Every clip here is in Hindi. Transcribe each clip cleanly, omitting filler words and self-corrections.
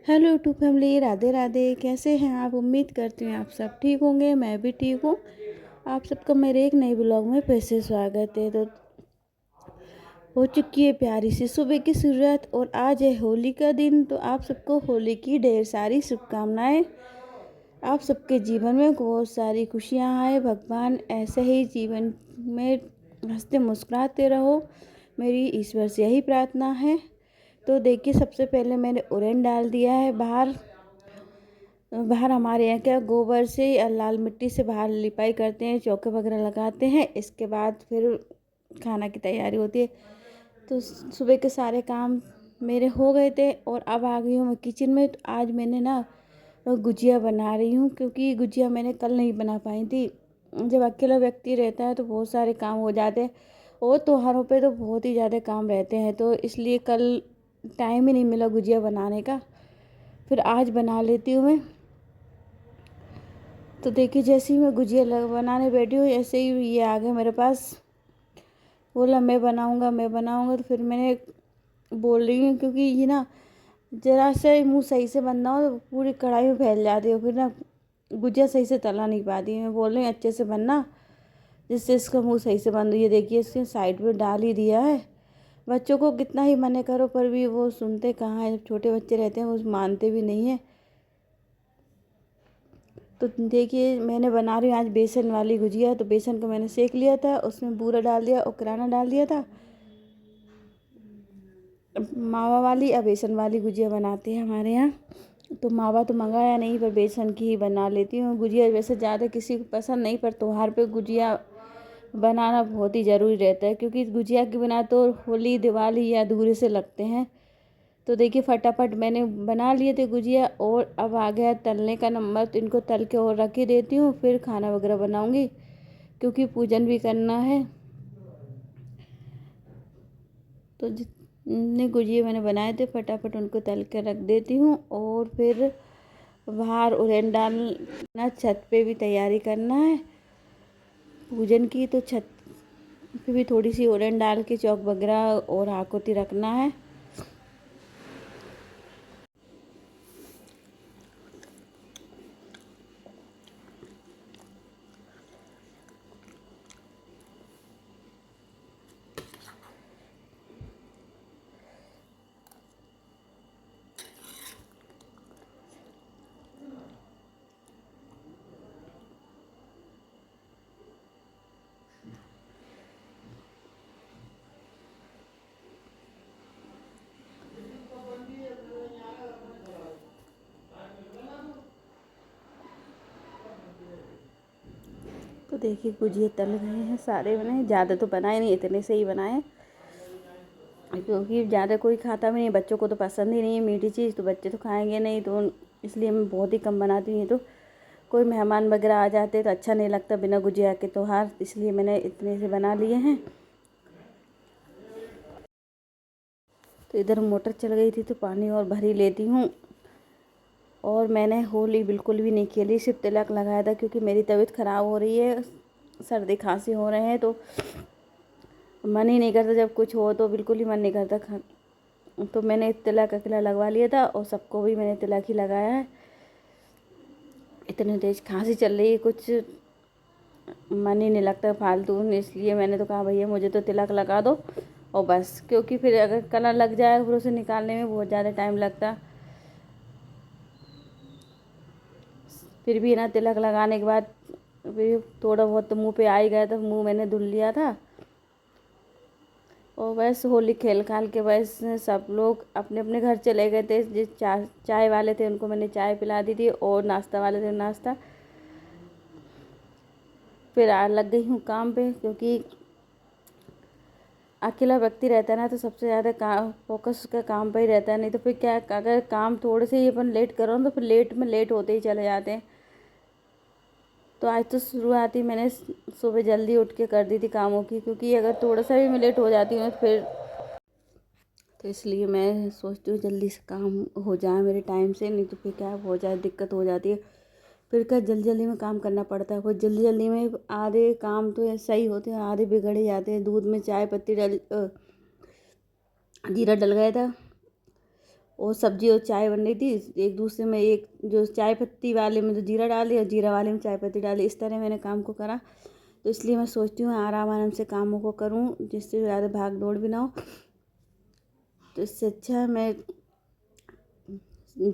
Hello YouTube family, Radhe Radhe. कैसे हैं आप? उम्मीद करती हूँ आप सब ठीक होंगे। मैं भी ठीक हूँ। आप सबका मेरे एक नए ब्लॉग में फिर से स्वागत है। तो हो चुकी है प्यारी सी सुबह की शुरुआत और आज है होली का दिन। तो आप सबको होली की ढेर सारी शुभकामनाएं। आप सबके जीवन में बहुत सारी खुशियाँ आए। भगवान ऐसे ही जीवन में हंसते मुस्कुराते रहो, मेरी ईश्वर से यही प्रार्थना है। तो देखिए, सबसे पहले मैंने उड़न डाल दिया है बाहर। बाहर हमारे यहाँ क्या गोबर से या लाल मिट्टी से बाहर लिपाई करते हैं, चौके वगैरह लगाते हैं। इसके बाद फिर खाना की तैयारी होती है। तो सुबह के सारे काम मेरे हो गए थे और अब आ गई हूँ मैं किचन में। तो आज मैंने ना गुजिया बना रही हूँ, क्योंकि गुजिया मैंने कल नहीं बना पाई थी। जब अकेला व्यक्ति रहता है तो बहुत सारे काम हो जाते हैं और त्योहारों पे तो बहुत ही ज़्यादा काम रहते हैं, तो इसलिए कल टाइम ही नहीं मिला गुजिया बनाने का। फिर आज बना लेती हूँ मैं। तो देखिए, जैसे ही मैं गुजिया बनाने बैठी हूँ ऐसे ही ये आ गया मेरे पास। बोला मैं बनाऊँगा मैं बनाऊँगा। तो फिर मैंने बोल रही हूँ, क्योंकि ये ना ज़रा से मुंह सही से बनना हो तो पूरी कढ़ाई में फैल जाती हो, फिर ना गुजिया सही से तला नहीं पाती। मैं बोल रही हूँ अच्छे से बनना, जिससे इसका मुंह सही से बन। ये देखिए, इसके साइड में डाल ही दिया है। बच्चों को कितना ही मना करो पर भी वो सुनते कहाँ हैं। जब छोटे बच्चे रहते हैं वो मानते भी नहीं हैं। तो देखिए, मैंने बना रही हूँ आज बेसन वाली गुजिया। तो बेसन को मैंने सेक लिया था, उसमें बूरा डाल दिया और किराना डाल दिया था। मावा वाली या बेसन वाली गुजिया बनाते हैं हमारे यहाँ। तो मावा तो मंगाया नहीं, पर बेसन की ही बना लेती हूँ गुजिया। वैसे ज़्यादा किसी को पसंद नहीं, पर त्योहार पे गुजिया बनाना बहुत ही ज़रूरी रहता है, क्योंकि गुजिया के बिना तो होली दिवाली या अधूरे से लगते हैं। तो देखिए, फटाफट मैंने बना लिए थे गुजिया और अब आ गया तलने का नंबर। तो इनको तल के और रख ही देती हूँ, फिर खाना वगैरह बनाऊँगी, क्योंकि पूजन भी करना है। तो जितने गुजिए मैंने बनाए थे फटाफट उनको तल के रख देती हूँ और फिर बाहर उड़न डालना, छत पे भी तैयारी करना है पूजन की। तो छत पे भी थोड़ी सी उड़न डाल के चौक वगैरह और आकुति रखना है। तो देखिए, गुजिया तल गए हैं सारे। मैंने ज़्यादा तो बनाए नहीं, इतने से ही बनाए, क्योंकि ज़्यादा कोई खाता भी नहीं। बच्चों को तो पसंद ही नहीं है मीठी चीज़, तो बच्चे तो खाएंगे नहीं। तो इसलिए मैं बहुत ही कम बनाती हूँ। तो कोई मेहमान वगैरह आ जाते तो अच्छा नहीं लगता बिना गुजिया के त्योहार, इसलिए मैंने इतने से बना लिए हैं। तो इधर मोटर चल गई थी तो पानी और भर ही लेती हूँ। और मैंने होली बिल्कुल भी नहीं खेली, सिर्फ तिलक लगाया था, क्योंकि मेरी तबीयत ख़राब हो रही है, सर्दी खांसी हो रहे हैं। तो मन ही नहीं करता, जब कुछ हो तो बिल्कुल ही मन नहीं करता। तो मैंने तिलक अकेला लगवा लिया था और सबको भी मैंने तिलक ही लगाया है। इतनी तेज़ खांसी चल रही है, कुछ मन ही नहीं लगता फालतू, इसलिए मैंने तो कहा भैया मुझे तो तिलक लगा दो और बस। क्योंकि फिर अगर कलर लग जाए फिर उसे निकालने में बहुत ज़्यादा टाइम लगता। फिर भी ना तिलक लगाने के बाद फिर थोड़ा बहुत तो मुंह पे आ ही गया था, मुंह मैंने धुल लिया था। और बस होली खेल खाल के बस सब लोग अपने अपने घर चले गए थे। जिस चाय वाले थे उनको मैंने चाय पिला दी थी और नाश्ता वाले थे नाश्ता। फिर लग गई हूँ काम पे, क्योंकि अकेला व्यक्ति रहता है ना तो सबसे ज़्यादा काम फोकस उसका काम पे ही रहता है। नहीं तो फिर क्या, अगर काम थोड़े से ही अपन लेट करो तो फिर लेट होते ही चले जाते हैं। तो आज तो शुरुआत ही मैंने सुबह जल्दी उठ के कर दी थी कामों की, क्योंकि अगर थोड़ा सा भी मैं लेट हो जाती हूँ तो फिर, तो इसलिए मैं सोचती हूँ जल्दी से काम हो जाए मेरे टाइम से, नहीं तो फिर क्या हो जाए, दिक्कत हो जाती है। फिर क्या जल्दी जल्दी में काम करना पड़ता है। वो जल्दी जल्दी में आधे काम तो सही होते हैं, आधे बिगड़ ही जाते हैं। दूध में चाय पत्ती जीरा डल गया था और सब्जी और चाय बन रही थी, एक दूसरे में एक जो चाय पत्ती वाले में तो जीरा डाली और जीरा वाले में चाय पत्ती डाली, इस तरह मैंने काम को करा। तो इसलिए मैं सोचती हूँ आराम आराम से कामों को करूँ, जिससे ज़्यादा भाग दौड़ भी ना हो। तो इससे अच्छा मैं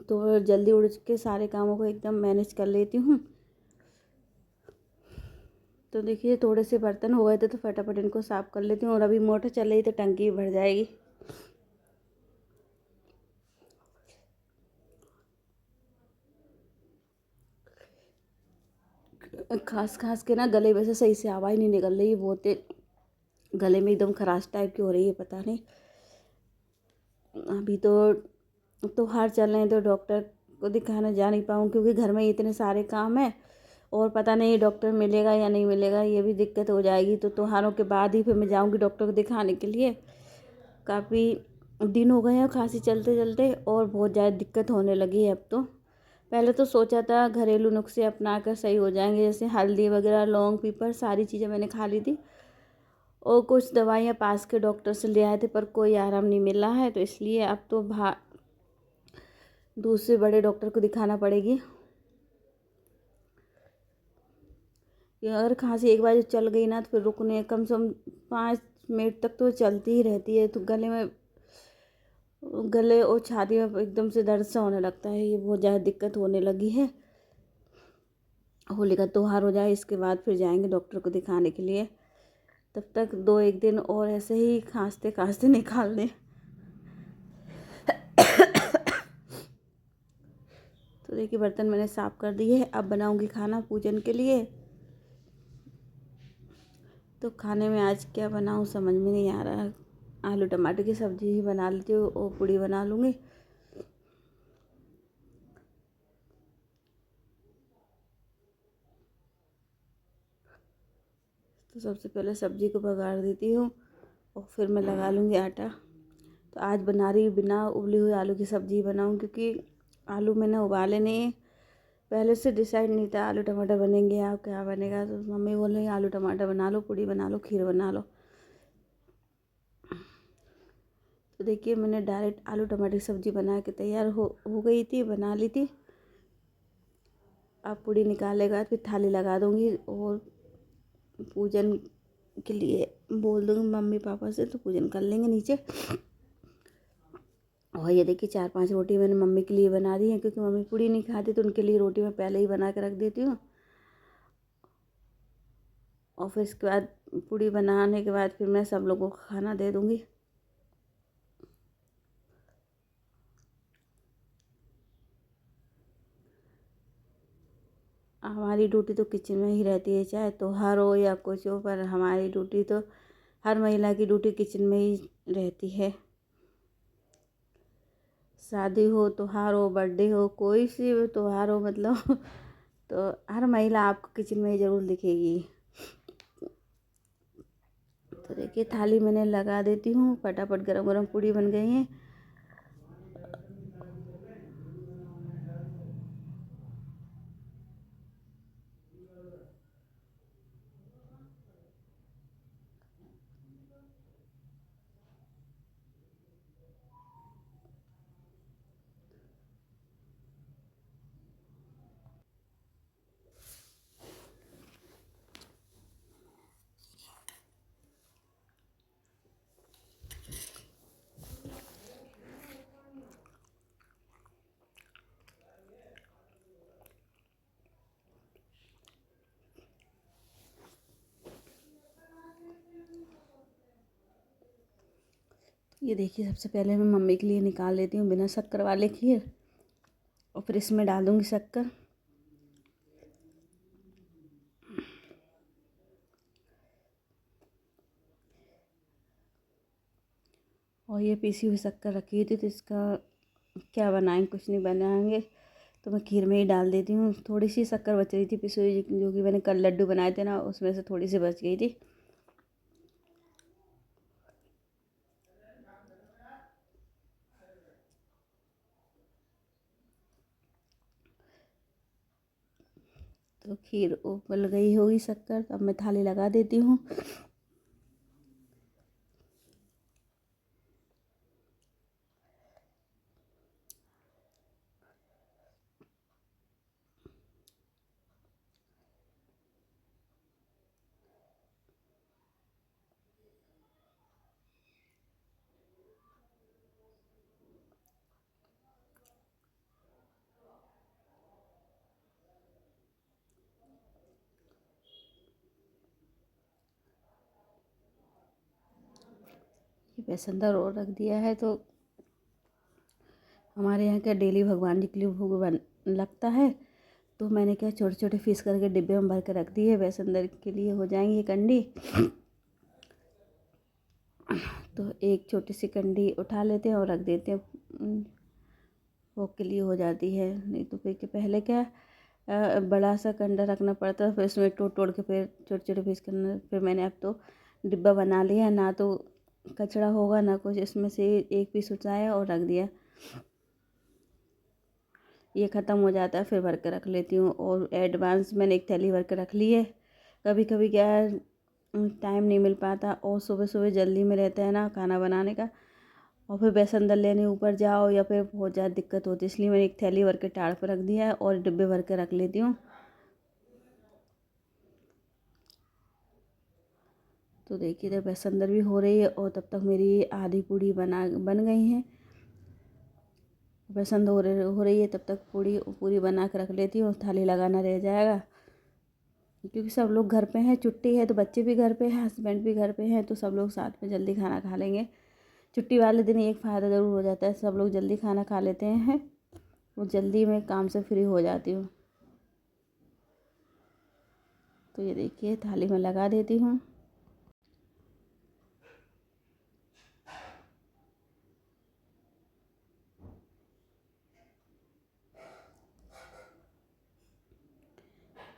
तो जल्दी उठ के सारे कामों को एकदम मैनेज कर लेती हूँ। तो देखिए थोड़े से बर्तन हो गए थे तो फटाफट इनको साफ़ कर लेती हूँ, और अभी मोटर चल रही तो टंकी भी भर जाएगी। खास खास के ना गले में से सही से आवाज़ नहीं निकल रही, बहुत गले में एकदम खराश टाइप की हो रही है, पता नहीं। अभी तो त्योहार चल रहे हैं तो डॉक्टर को दिखाने जा नहीं पाऊँ, क्योंकि घर में इतने सारे काम हैं और पता नहीं डॉक्टर मिलेगा या नहीं मिलेगा, ये भी दिक्कत हो जाएगी। तो त्योहारों के बाद ही फिर मैं जाऊँगी डॉक्टर को दिखाने के लिए। काफ़ी दिन हो गए हैं खांसी चलते चलते और बहुत ज़्यादा दिक्कत होने लगी है अब तो। पहले तो सोचा था घरेलू नुस्खे अपना कर सही हो जाएंगे, जैसे हल्दी वगैरह, लौंग, पीपर, सारी चीज़ें मैंने खा ली थी और कुछ दवाइयाँ पास के डॉक्टर से ले आए थे, पर कोई आराम नहीं मिला है। तो इसलिए अब तो दूसरे बड़े डॉक्टर को दिखाना पड़ेगी। ये अगर खांसी एक बार जो चल गई ना तो फिर रुकने कम से कम 5 मिनट तक तो चलती ही रहती है। तो गले और छाती में एकदम से दर्द सा होने लगता है, ये बहुत ज़्यादा दिक्कत होने लगी है। होली का त्योहार हो जाए इसके बाद फिर जाएंगे डॉक्टर को दिखाने के लिए। तब तक 2-1 दिन और ऐसे ही खांसते खांसते निकाल दें। तो देखिए बर्तन मैंने साफ़ कर दिए, अब बनाऊंगी खाना पूजन के लिए। तो खाने में आज क्या बनाऊं समझ में नहीं आ रहा। आलू टमाटर की सब्ज़ी ही बना लेती हूँ और पूड़ी बना लूँगी। तो सबसे पहले सब्ज़ी को बघार देती हूँ और फिर मैं लगा लूँगी आटा। तो आज बना रही हूँ बिना उबली हुई आलू की सब्ज़ी बनाऊँ, क्योंकि आलू मैंने उबाले नहीं, पहले से डिसाइड नहीं था आलू टमाटर बनेंगे या क्या बनेगा। तो मम्मी बोल रही आलू टमाटर बना लो, पूड़ी बना लो, खीर बना लो। तो देखिए मैंने डायरेक्ट आलू टमाटर की सब्ज़ी बना के तैयार हो गई थी, बना ली थी। अब पूड़ी निकालने के बाद फिर थाली लगा दूँगी और पूजन के लिए बोल दूँगी मम्मी पापा से, तो पूजन कर लेंगे नीचे। और ये देखिए 4-5 रोटी मैंने मम्मी के लिए बना दी है, क्योंकि मम्मी पूड़ी नहीं खाती तो उनके लिए रोटी मैं पहले ही बना के रख देती हूँ। और फिर इसके बाद पूड़ी बनाने के बाद फिर मैं सब लोगों को खाना दे दूँगी। हमारी ड्यूटी तो किचन में ही रहती है, चाहे त्योहार हो या कुछ हो, पर हमारी ड्यूटी तो हर महिला की ड्यूटी किचन में ही रहती है। शादी हो, त्योहार हो, बर्थडे हो, कोई सी भी त्योहार हो मतलब तो हर महिला आपको किचन में ही ज़रूर दिखेगी। तो देखिए थाली मैंने लगा देती हूँ, फटाफट गरम गरम पूड़ी बन गई हैं। ये देखिए सबसे पहले मैं मम्मी के लिए निकाल लेती हूँ बिना शक्कर वाले खीर, और फिर इसमें डाल दूँगी शक्कर। और ये पीसी हुई शक्कर रखी थी, तो इसका क्या बनाएंगे, कुछ नहीं बनाएंगे, तो मैं खीर में ही डाल देती हूँ। थोड़ी सी शक्कर बच रही थी पिसी हुई, जो कि मैंने कल लड्डू बनाए थे ना, उसमें से थोड़ी सी बच गई थी। तो खीर उबल गई होगी शक्कर, तो अब मैं थाली लगा देती हूँ। ये बेसन दर और रख दिया है। तो हमारे यहाँ क्या डेली भगवान जी के लिए भोग लगता है, तो मैंने क्या छोटे छोटे पीस करके डिब्बे में भर के रख दिए। बेसन दर के लिए हो जाएंगी ये कंडी। तो एक छोटी सी कंडी उठा लेते हैं और रख देते हैं, भोग के लिए हो जाती है। नहीं तो फिर पहले क्या बड़ा सा कंडा रखना पड़ता है, फिर उसमें तोड़ तोड़ के फिर छोटे छोटे पीस करना। फिर मैंने अब तो डिब्बा बना लिया, ना तो कचरा होगा ना कुछ, इसमें से एक पीस उठाया और रख दिया। ये ख़त्म हो जाता है फिर भर के रख लेती हूँ। और एडवांस मैंने एक थैली भर के रख ली है। कभी कभी क्या है टाइम नहीं मिल पाता और सुबह सुबह जल्दी में रहता है ना खाना बनाने का, और फिर बेसन दल लेने ऊपर जाओ या फिर बहुत ज़्यादा दिक्कत होती है, इसलिए मैंने एक थैली भर के टाड़ पर रख दिया है और डिब्बे भर के रख लेती हूँ। तो देखिए तो बेसन दल भी हो रही है और तब तक मेरी आधी पूड़ी बन गई हैं। बेसन हो रही है तब तक पूरी बना के रख लेती हूँ, थाली लगाना रह जाएगा। क्योंकि सब लोग घर पे हैं, छुट्टी है तो बच्चे भी घर पे हैं, हस्बैंड भी घर पे हैं, तो सब लोग साथ में जल्दी खाना खा लेंगे। छुट्टी वाले दिन एक फ़ायदा ज़रूर हो जाता है, सब लोग जल्दी खाना खा लेते हैं और जल्दी मैं काम से फ्री हो जाती हूँ। तो ये देखिए थाली में लगा देती हूँ।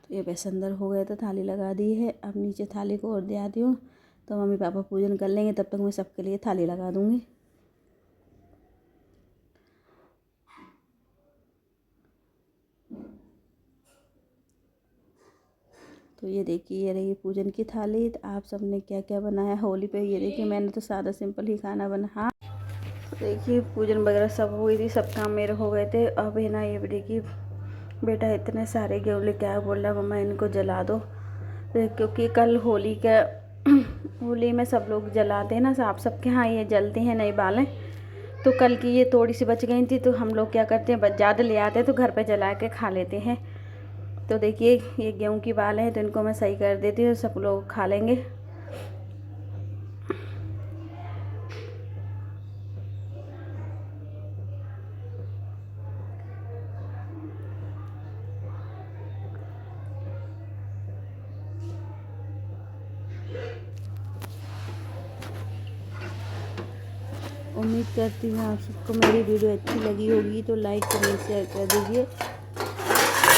तो ये बेसन दर हो गया तो थाली लगा दी है। अब नीचे थाली को और दे आती हूँ, तो मम्मी पापा पूजन कर लेंगे, तब तक मैं सबके लिए थाली लगा दूँगी। तो ये देखिए ये रही पूजन की थाली। तो आप सब ने क्या क्या बनाया होली पे? ये देखिए मैंने तो सादा सिंपल ही खाना बना। हाँ तो देखिए पूजन वगैरह सब हुई थी, सब काम मेरे हो गए थे। अब है ना ये देखिए बेटा इतने सारे गेहूँ लेके आया, बोल रहा मम्मा इनको जला दो। तो क्योंकि कल होली का होली में सब लोग जलाते हैं ना, आप सबके यहाँ ये जलते हैं नई बालें। तो कल की ये थोड़ी सी बच गई थी, तो हम लोग क्या करते हैं ज़्यादा ले आते हैं तो घर पे जला के खा लेते हैं। तो देखिए ये गेहूं की बालें हैं, तो इनको मैं सही कर देती हूँ, सब लोग खा लेंगे। उम्मीद करती हूँ आप सबको मेरी वीडियो अच्छी लगी होगी, तो लाइक कमेंट शेयर कर दीजिए।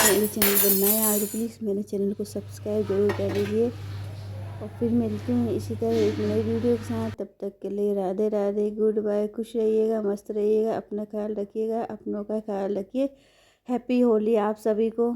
मेरे चैनल पर नए आए तो प्लीज़ मेरे चैनल को सब्सक्राइब जरूर कर दीजिए। और फिर मिलते हैं इसी तरह एक नई वीडियो के साथ। तब तक के लिए राधे राधे, गुड बाय। खुश रहिएगा, मस्त रहिएगा, अपना ख्याल रखिएगा, अपनों का ख्याल रखिए। हैप्पी होली आप सभी को।